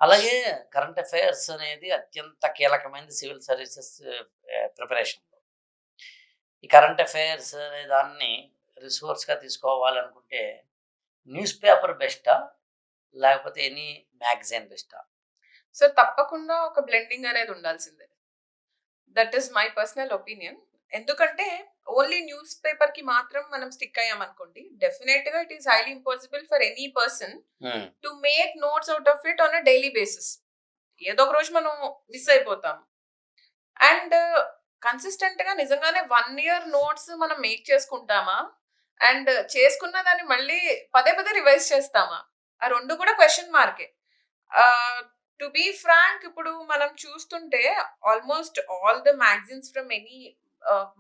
అలాగే current affairs అనేది అత్యంత కీలకమైనది సివిల్ సర్వీసెస్ ప్రిపరేషన్‌లో. ఈ కరెంట్ అఫైర్స్ అనే దాన్ని రిసోర్స్‌గా తీసుకోవాలనుకుంటే న్యూస్ పేపర్ బెస్టా? లేకపోతే ఎనీ మ్యాగజైన్ బెస్టా? సో తప్పకుండా ఒక బ్లెండింగ్ అనేది ఉండాల్సిందే. That is my personal opinion. ఎందుకంటే ఓన్లీ న్యూస్ పేపర్ కి మాత్రం మనం స్టిక్ అయ్యామనుకోండి, డెఫినెట్ గా it is highly impossible for any person to make notes out of it on a daily basis. ఏదో ఒక రోజు మనం మిస్ అయిపోతాం. అండ్ కన్సిస్టెంట్ గా నిజంగానే 1 ఇయర్ నోట్స్ మనం మేక్ చేసుకుంటామా? అండ్ చేసుకున్న దాన్ని మళ్ళీ పదే పదే రివైజ్ చేస్తామా? ఆ 2 కూడా క్వెషన్ మార్కే. టు బీ ఫ్రాంక్, ఇప్పుడు మనం చూస్తుంటే almost all the magazines from any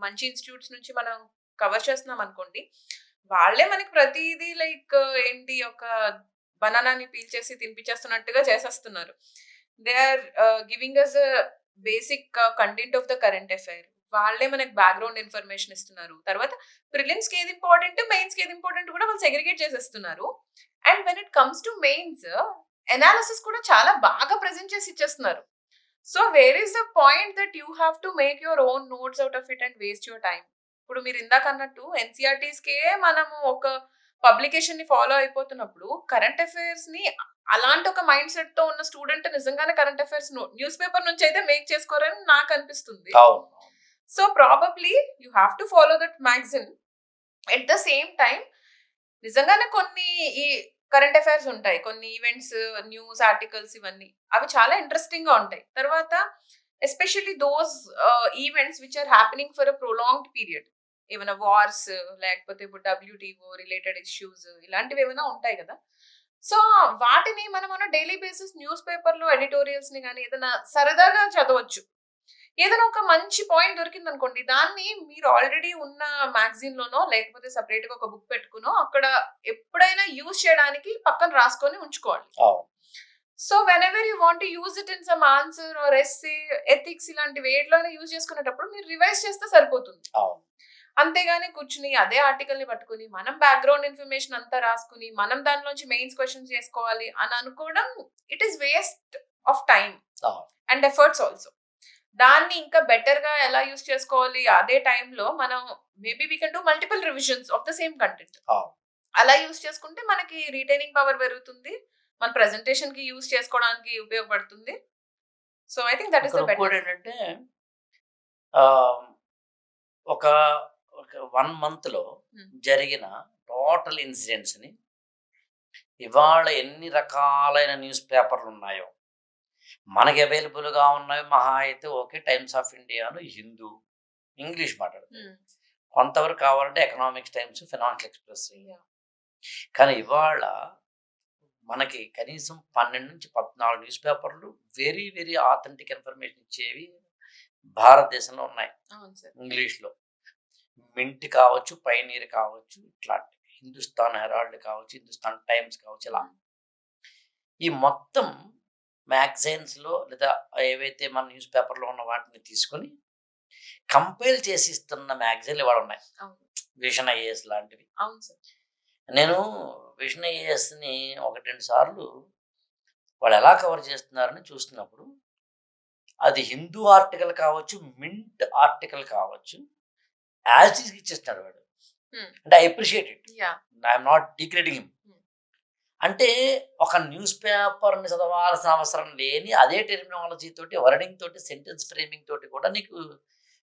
మంచి ఇన్స్టిట్యూట్స్ నుంచి మనం కవర్ చేస్తున్నాం అనుకోండి, వాళ్ళే మనకి ప్రతిదీ లైక్ ఏంటి, ఒక బనానాని పీల్చేసి తినిపించేస్తున్నట్టుగా చేసేస్తున్నారు. They are giving us basic content of the current affair. వాళ్ళే మనకి బ్యాక్గ్రౌండ్ ఇన్ఫర్మేషన్ ఇస్తున్నారు. తర్వాత ప్రిలిమ్స్ కి ఏది ఇంపార్టెంట్, మెయిన్స్ కి ఏది ఇంపార్టెంట్ కూడా వాళ్ళు సెగ్రిగేట్ చేసేస్తున్నారు. And when it comes to mains, analysis కూడా చాలా బాగా ప్రెజెంట్ చేసి ఇచ్చేస్తున్నారు. So where is the point that you have to make your own notes out of it and waste your time? ఇప్పుడు మీరు ఇందాక అన్నట్టు ఎన్సీఆర్టీస్ కే మనము ఒక పబ్లికేషన్ ని ఫాలో అయిపోతున్నప్పుడు, కరెంట్ అఫైర్స్ ని అలాంటి ఒక మైండ్ సెట్ తో ఉన్న స్టూడెంట్ నిజంగానే కరెంట్ అఫైర్స్ న్యూస్ పేపర్ నుంచి అయితే మేక్ చేసుకోరని నాకు అనిపిస్తుంది. So probably you have to follow that magazine. At the same time నిజంగానే కొన్ని ఈ కరెంట్ అఫైర్స్ ఉంటాయి, కొన్ని ఈవెంట్స్, న్యూస్ ఆర్టికల్స్, ఇవన్నీ అవి చాలా ఇంట్రెస్టింగ్ గా ఉంటాయి. తర్వాత especially those events which are happening for a prolonged period, ఏమైనా వార్స్, లేకపోతే ఇప్పుడు WTO రిలేటెడ్ ఇష్యూస్, ఇలాంటివి ఏమైనా ఉంటాయి కదా. సో వాటిని మనం డైలీ బేసిస్ న్యూస్ పేపర్ లో ఎడిటోరియల్స్ ని కానీ ఏదైనా సరదాగా చదవచ్చు. ఏదైనా ఒక మంచి పాయింట్ దొరికింది అనుకోండి, దాన్ని మీరు ఆల్రెడీ ఉన్న మ్యాగజైన్ లోనో లేకపోతే సపరేట్ గా ఒక బుక్ పెట్టుకునో అక్కడ ఎప్పుడైనా యూజ్ చేయడానికి పక్కన రాసుకొని ఉంచుకోవాలి. So whenever you want to use it in some answer or essay, ethics, ఇలాంటి వేటిలోనే యూజ్ చేసుకునేటప్పుడు మీరు రివైజ్ చేస్తే సరిపోతుంది. అంతేగాని కూర్చుని అదే ఆర్టికల్ ని పట్టుకుని మనం బ్యాక్గ్రౌండ్ ఇన్ఫర్మేషన్ అంతా రాసుకుని మనం దానిలోంచి మెయిన్స్ క్వశ్చన్స్ చేసుకోవాలి అని అనుకోవడం, it is waste of time and efforts also. దాన్ని ఇంకా బెటర్ గా ఎలా యూజ్ చేసుకోవాలి, అదే టైంలో మనం maybe we can do multiple revisions of the same content. అలా యూజ్ చేసుకుంటే మనకి రీటైనింగ్ పవర్ పెరుగుతుంది, మన ప్రెజెంటేషన్ కి యూజ్ చేసుకోవడానికి ఉపయోగపడుతుంది. So I think that is the better. ఏంటంటే ఒక 1 మంత్ లో జరిగిన టోటల్ ఇన్సిడెంట్స్ ని ఇవాళ ఎన్ని రకాలైన న్యూస్ పేపర్లు ఉన్నాయో మనకి అవైలబుల్గా ఉన్నాయి. మహా అయితే ఓకే, టైమ్స్ ఆఫ్ ఇండియాను, హిందూ, ఇంగ్లీష్ మాట్లాడుతుంది. కొంతవరకు కావాలంటే ఎకనామిక్స్ టైమ్స్, ఫినాన్షియల్ ఎక్స్ప్రెస్. కానీ ఇవాళ మనకి కనీసం 12 నుంచి 14 న్యూస్ పేపర్లు వెరీ వెరీ ఆథెంటిక్ ఇన్ఫర్మేషన్ ఇచ్చేవి భారతదేశంలో ఉన్నాయి. ఇంగ్లీష్లో మింట్ కావచ్చు, పైనీర్ కావచ్చు, ఇట్లాంటి హిందుస్థాన్ హెరాల్డ్ కావచ్చు, హిందుస్థాన్ టైమ్స్ కావచ్చు, ఇలా ఈ మొత్తం మ్యాగజైన్స్లో లేదా ఏవైతే మన న్యూస్ పేపర్లో ఉన్న వాటిని తీసుకొని కంపైల్ చేసి ఇస్తున్న మ్యాగజైన్లు ఇవాళ ఉన్నాయి. విషన్ ఐఏఎస్ లాంటివి. నేను విషన్ ఐఏఎస్ని 1-2 సార్లు వాళ్ళు ఎలా కవర్ చేస్తున్నారని చూస్తున్నప్పుడు, అది హిందూ ఆర్టికల్ కావచ్చు, మింట్ ఆర్టికల్ కావచ్చు, యాజ్ ఈజ్ ఇచ్చేస్తున్నాడు వాడు. అంటే I appreciate it, I'm not degrading him. అంటే ఒక న్యూస్ పేపర్ని చదవాల్సిన అవసరం లేని అదే టెర్మినాలజీ తోటి, వర్డింగ్ తోటి, సెంటెన్స్ ఫ్రేమింగ్ తోటి కూడా నీకు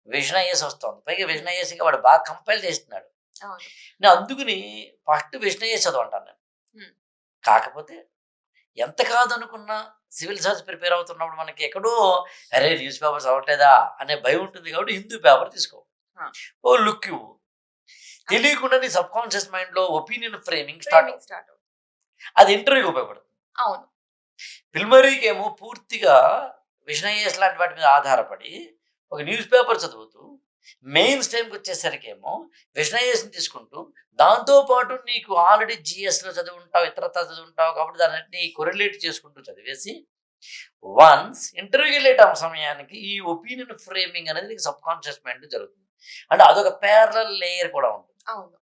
విజన్ ఐఏఎస్ వస్తుంది. పైగా విజన్ ఐఏఎస్ ఇంకా వాడు బాగా కంపైల్ చేస్తున్నాడు. నేను అందుకుని ఫస్ట్ విజన్ ఐఏఎస్ చదవంటాను నేను. కాకపోతే ఎంత కాదనుకున్నా సివిల్ సర్వీస్ ప్రిపేర్ అవుతున్నప్పుడు మనకి ఎక్కడో అరే న్యూస్ పేపర్ చదవట్లేదా అనే భయం ఉంటుంది. కాబట్టి హిందూ పేపర్ తీసుకో, ఓ లుక్ ఇవ్వు, తెలియకుండా నీ సబ్ కాన్షియస్ మైండ్లో ఒపీనియన్ ఫ్రేమింగ్ స్టార్ట్. అది ఇంటర్వ్యూకి ఉపయోగపడుతుంది. అవును. ప్రిలిమినరీకి ఏమో పూర్తిగా విషన్ ఐఏఎస్ లాంటి వాటి మీద ఆధారపడి ఒక న్యూస్ పేపర్ చదువుతూ, మెయిన్స్ టైంకి వచ్చేసరికి ఏమో విషన్ ఐఏఎస్ని తీసుకుంటూ, దాంతోపాటు నీకు ఆల్రెడీ జిఎస్లో చదివి ఉంటావు, ఇతరత్ర చదివి ఉంటావు, కాబట్టి దాన్ని కొరిలేట్ చేసుకుంటూ చదివేసి వన్స్ ఇంటర్వ్యూకి వెళ్ళే సమయానికి ఈ ఒపీనియన్ ఫ్రేమింగ్ అనేది నీకు సబ్ కాన్షియస్ మైండ్ జరుగుతుంది. అంటే అదొక ప్యారలల్ లేయర్ కూడా ఉంటుంది.